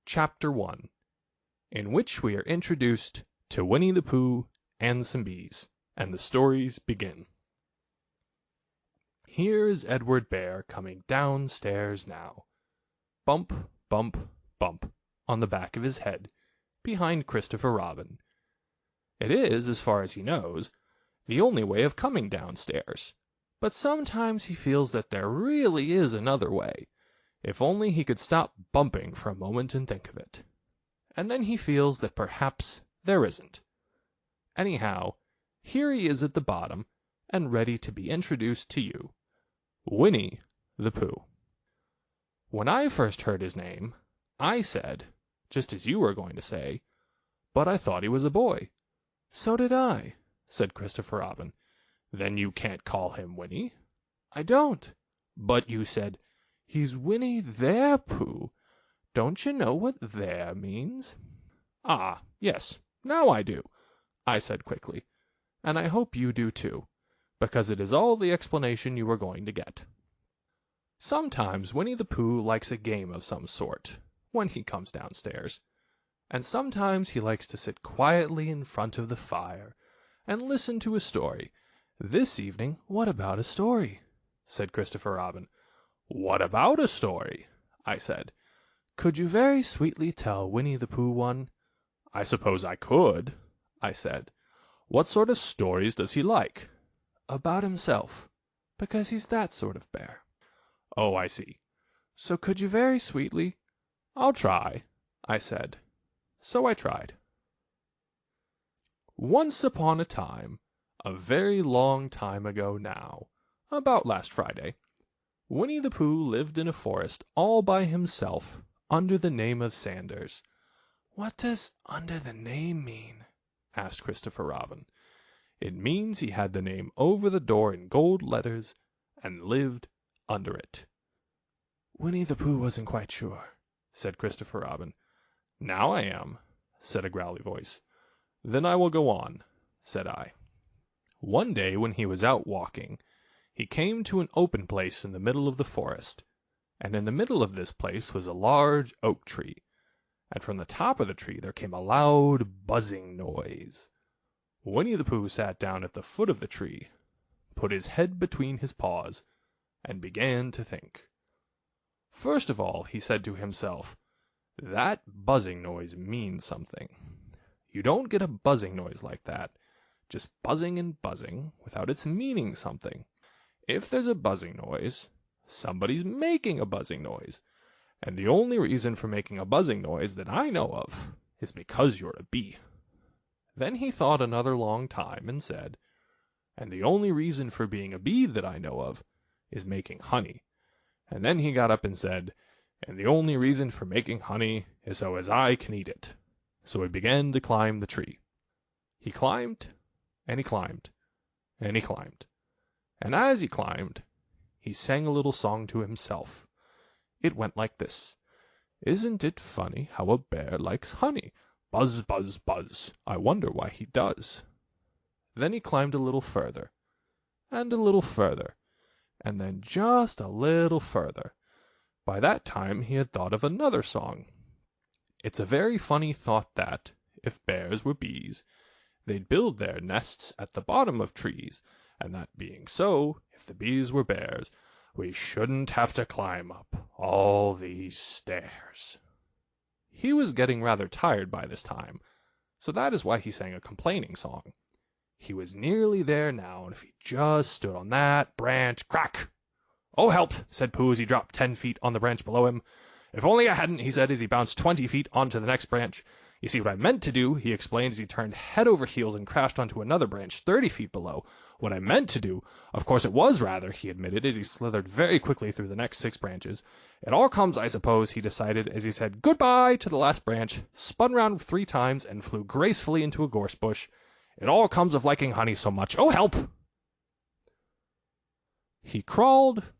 Chapter 1, in which we are introduced to Winnie the Pooh and some bees, and the stories begin. Here is Edward Bear coming downstairs now. Bump, bump, bump, on the back of his head, behind Christopher Robin. It is, as far as he knows, the only way of coming downstairs, but sometimes he feels that there really is another way, if only he could stop bumping for a moment and think of it. And then he feels that perhaps there isn't. Anyhow, here he is at the bottom, and ready to be introduced to you. Winnie the Pooh. When I first heard his name, I said, just as you were going to say, but I thought he was a boy. So did I, said Christopher Robin. Then you can't call him Winnie? I don't. But you said, he's Winnie the Pooh. Don't you know what there means? Ah, yes, now I do, I said quickly, and I hope you do too, because it is all the explanation you are going to get. Sometimes Winnie the Pooh likes a game of some sort, when he comes downstairs, and sometimes he likes to sit quietly in front of the fire, and listen to a story. This evening, what about a story? Said Christopher Robin. What about a story? I said. Could you very sweetly tell Winnie the Pooh one? I suppose I could, I said. What sort of stories does he like? About himself, because he's that sort of bear. Oh, I see. So could you very sweetly? I'll try, I said. So I tried. Once upon a time, a very long time ago now, about last Friday, Winnie the Pooh lived in a forest all by himself, under the name of Sanders. What does under the name mean? Asked Christopher Robin. It means he had the name over the door in gold letters, and lived under it. Winnie the Pooh wasn't quite sure, said Christopher Robin. Now I am, said a growly voice. Then I will go on, said I. One day when he was out walking, he came to an open place in the middle of the forest, and in the middle of this place was a large oak tree, and from the top of the tree there came a loud buzzing noise. Winnie the Pooh sat down at the foot of the tree, put his head between his paws, and began to think. First of all, he said to himself, that buzzing noise means something. You don't get a buzzing noise like that, just buzzing and buzzing, without its meaning something. If there's a buzzing noise, somebody's making a buzzing noise, and the only reason for making a buzzing noise that I know of is because you're a bee. Then he thought another long time and said, and the only reason for being a bee that I know of is making honey. And then he got up and said, and the only reason for making honey is so as I can eat it. So he began to climb the tree. He climbed, and he climbed, and he climbed. And as he climbed, he sang a little song to himself. It went like this. Isn't it funny how a bear likes honey? Buzz, buzz, buzz. I wonder why he does. Then he climbed a little further, and a little further, and then just a little further. By that time he had thought of another song. It's a very funny thought that, if bears were bees, they'd build their nests at the bottom of trees, and that being so, if the bees were bears, we shouldn't have to climb up all these stairs. He was getting rather tired by this time, so that is why he sang a complaining song. He was nearly there now, and if he just stood on that branch, crack! Oh, help, said Pooh as he dropped 10 feet on the branch below him. If only I hadn't, he said as he bounced 20 feet onto the next branch. You see, what I meant to do, he explained as he turned head over heels and crashed onto another branch 30 feet below. What I meant to do, of course it was rather, he admitted as he slithered very quickly through the next 6 branches. It all comes, I suppose, he decided as he said goodbye to the last branch, spun round 3 times, and flew gracefully into a gorse bush. It all comes of liking honey so much. Oh, help! He crawled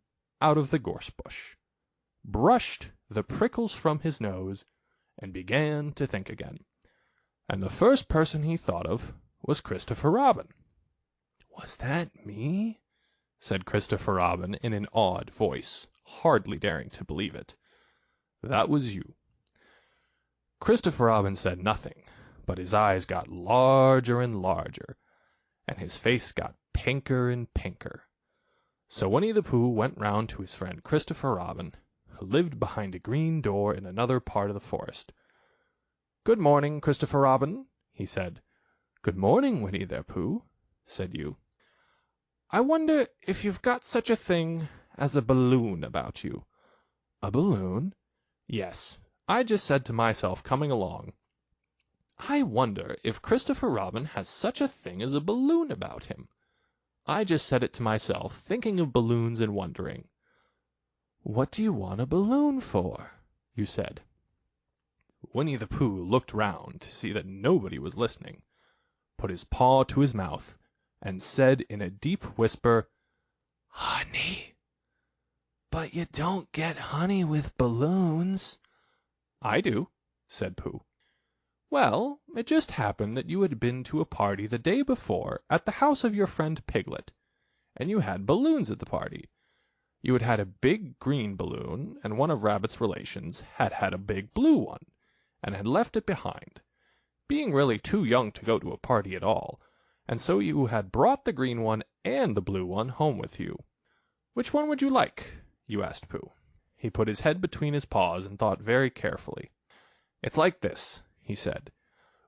out of the gorse bush, brushed the prickles from his nose, and began to think again. And the first person he thought of was Christopher Robin. Was that me? Said Christopher Robin in an awed voice, hardly daring to believe it. That was you. Christopher Robin said nothing, but his eyes got larger and larger, and his face got pinker and pinker. So Winnie the Pooh went round to his friend Christopher Robin, who lived behind a green door in another part of the forest. "Good morning, Christopher Robin," he said. "Good morning, Winnie the Pooh," said you. "I wonder if you've got such a thing as a balloon about you." "A balloon?" "Yes. I just said to myself coming along, I wonder if Christopher Robin has such a thing as a balloon about him. I just said it to myself, thinking of balloons and wondering. What do you want a balloon for? You said. Winnie the Pooh looked round to see that nobody was listening, put his paw to his mouth, and said in a deep whisper, Honey. But you don't get honey with balloons. I do, said Pooh. Well, it just happened that you had been to a party the day before at the house of your friend Piglet, and you had balloons at the party. You had had a big green balloon, and one of Rabbit's relations had had a big blue one, and had left it behind, being really too young to go to a party at all, and so you had brought the green one and the blue one home with you. Which one would you like? You asked Pooh. He put his head between his paws and thought very carefully. It's like this, he said.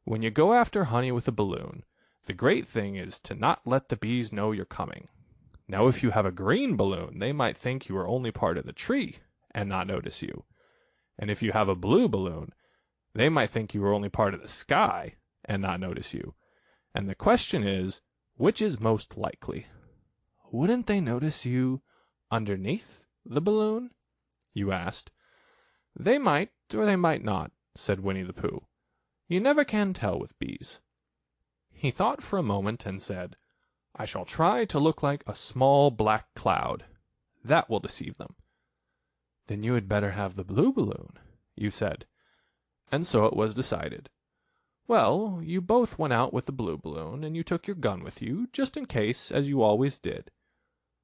When you go after honey with a balloon, the great thing is to not let the bees know you're coming. Now if you have a green balloon, they might think you are only part of the tree and not notice you. And if you have a blue balloon, they might think you are only part of the sky and not notice you. And the question is, which is most likely? Wouldn't they notice you underneath the balloon? You asked. They might, or they might not, said Winnie the Pooh. You never can tell with bees. He thought for a moment and said, I shall try to look like a small black cloud. That will deceive them. Then you had better have the blue balloon, you said. And so it was decided. Well, you both went out with the blue balloon, and you took your gun with you, just in case, as you always did.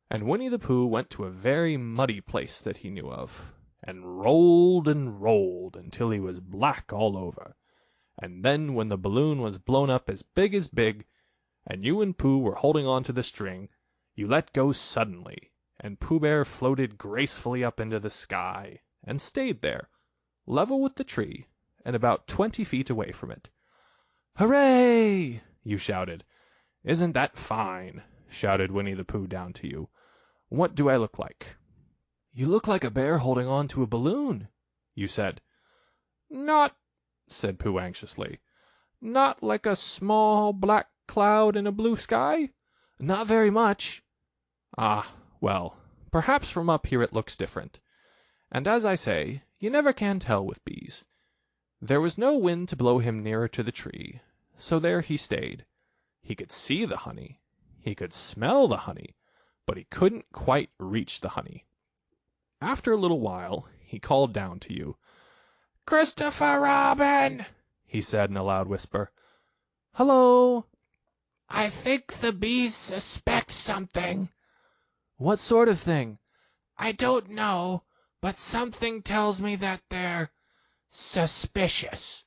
And Winnie the Pooh went to a very muddy place that he knew of, and rolled until he was black all over. And then when the balloon was blown up as big, and you and Pooh were holding on to the string, you let go suddenly, and Pooh Bear floated gracefully up into the sky, and stayed there, level with the tree, and about 20 feet away from it. Hooray! You shouted. Isn't that fine? Shouted Winnie the Pooh down to you. What do I look like? You look like a bear holding on to a balloon, you said. Not, said Pooh anxiously. Not like a small black cloud in a blue sky? Not very much. Ah, well, perhaps from up here it looks different. And as I say, you never can tell with bees. There was no wind to blow him nearer to the tree, so there he stayed. He could see the honey, he could smell the honey, but he couldn't quite reach the honey. After a little while, he called down to you. Christopher Robin, he said in a loud whisper. Hello. I think the bees suspect something. What sort of thing? I don't know, but something tells me that they're suspicious.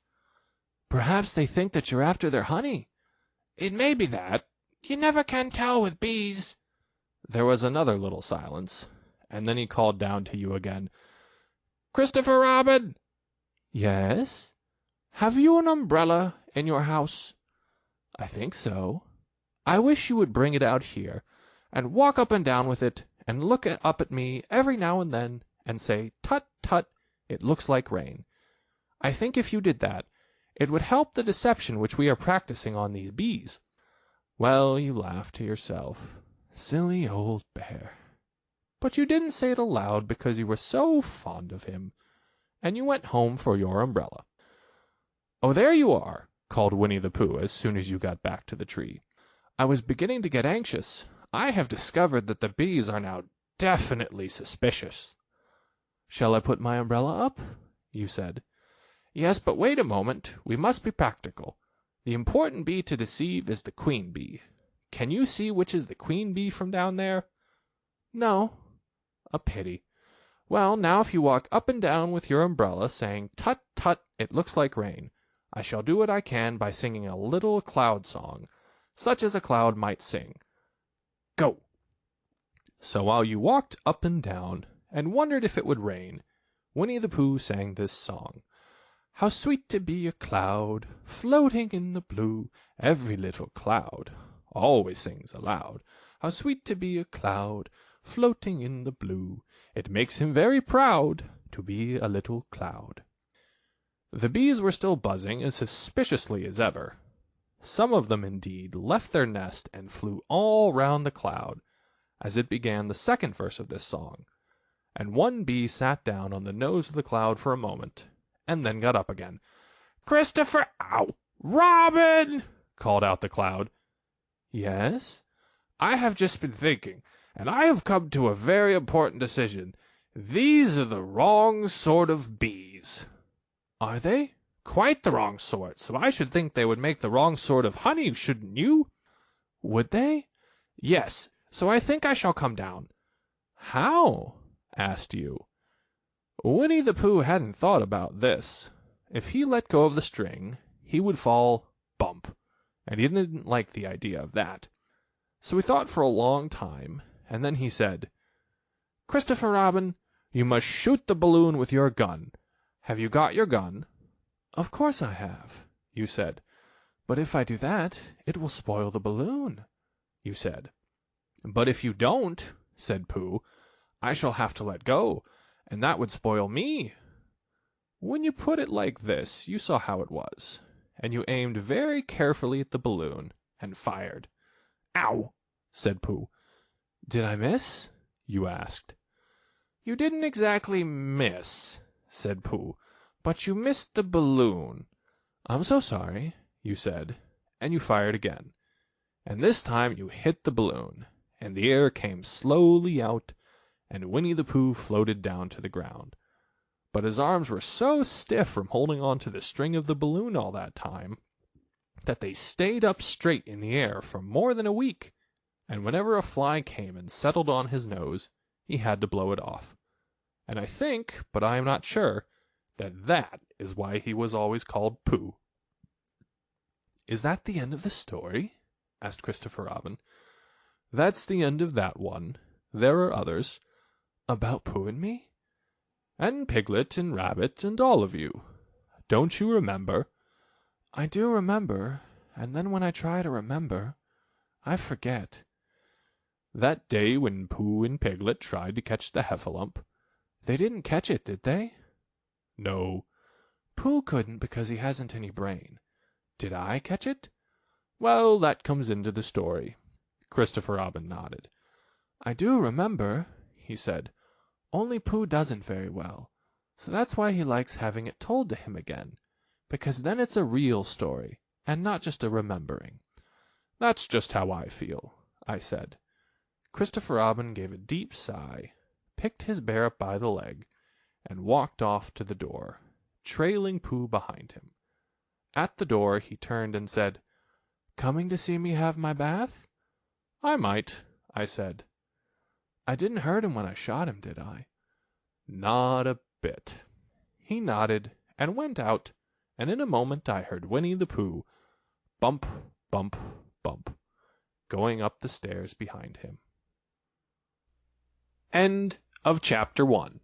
Perhaps they think that you're after their honey. It may be that. You never can tell with bees. There was another little silence, and then he called down to you again. Christopher Robin! Yes? Have you an umbrella in your house? I think so. I wish you would bring it out here, and walk up and down with it, and look up at me every now and then, and say, Tut, tut, it looks like rain. I think if you did that, it would help the deception which we are practicing on these bees. Well, you laughed to yourself. Silly old bear. But you didn't say it aloud because you were so fond of him, and you went home for your umbrella. Oh, there you are, called Winnie the Pooh as soon as you got back to the tree. I was beginning to get anxious. I have discovered that the bees are now definitely suspicious. Shall I put my umbrella up? You said. Yes, but wait a moment. We must be practical. The important bee to deceive is the queen bee. Can you see which is the queen bee from down there? No. A pity. Well, now if you walk up and down with your umbrella, saying, 'Tut, tut, it looks like rain,' I shall do what I can by singing a little cloud song, such as a cloud might sing. Go!" So while you walked up and down, and wondered if it would rain, Winnie the Pooh sang this song. "How sweet to be a cloud, floating in the blue. Every little cloud always sings aloud. How sweet to be a cloud, floating in the blue. It makes him very proud to be a little cloud." The bees were still buzzing as suspiciously as ever. Some of them, indeed, left their nest and flew all round the cloud, as it began the second verse of this song, and one bee sat down on the nose of the cloud for a moment, and then got up again. "Christopher, ow! Robin!" called out the cloud. "Yes?" "I have just been thinking, and I have come to a very important decision. These are the wrong sort of bees." "Are they?" "Quite the wrong sort, so I should think they would make the wrong sort of honey, shouldn't you?" "Would they?" "Yes, so I think I shall come down." "How?" asked you. Winnie the Pooh hadn't thought about this. If he let go of the string, he would fall bump, and he didn't like the idea of that. So he thought for a long time, and then he said, "Christopher Robin, you must shoot the balloon with your gun. Have you got your gun?" "Of course I have," you said. "But if I do that, it will spoil the balloon," you said. "But if you don't," said Pooh, "I shall have to let go, and that would spoil me." When you put it like this, you saw how it was, and you aimed very carefully at the balloon, and fired. "Ow!" said Pooh. "Did I miss?" you asked. "You didn't exactly miss," said Pooh, "but you missed the balloon." "I'm so sorry," you said, and you fired again. And this time you hit the balloon, and the air came slowly out, and Winnie the Pooh floated down to the ground. But his arms were so stiff from holding on to the string of the balloon all that time, that they stayed up straight in the air for more than a week, and whenever a fly came and settled on his nose, he had to blow it off. And I think, but I am not sure, that is why he was always called Pooh. "Is that the end of the story?" asked Christopher Robin. "That's the end of that one. There are others." "About Pooh and me?" "And Piglet and Rabbit and all of you. Don't you remember?" "I do remember, and then when I try to remember, I forget." "That day when Pooh and Piglet tried to catch the heffalump." "They didn't catch it, did they?" "No." "Pooh couldn't because he hasn't any brain. Did I catch it?" "Well, that comes into the story." Christopher Robin nodded. "I do remember," he said. "Only Pooh doesn't very well, so that's why he likes having it told to him again, because then it's a real story, and not just a remembering." "That's just how I feel," I said. Christopher Robin gave a deep sigh, picked his bear up by the leg, and walked off to the door, trailing Pooh behind him. At the door he turned and said, "Coming to see me have my bath?" "I might," I said. "I didn't hurt him when I shot him, did I?" "Not a bit." He nodded and went out, and in a moment I heard Winnie the Pooh, bump, bump, bump, going up the stairs behind him. End of chapter 1.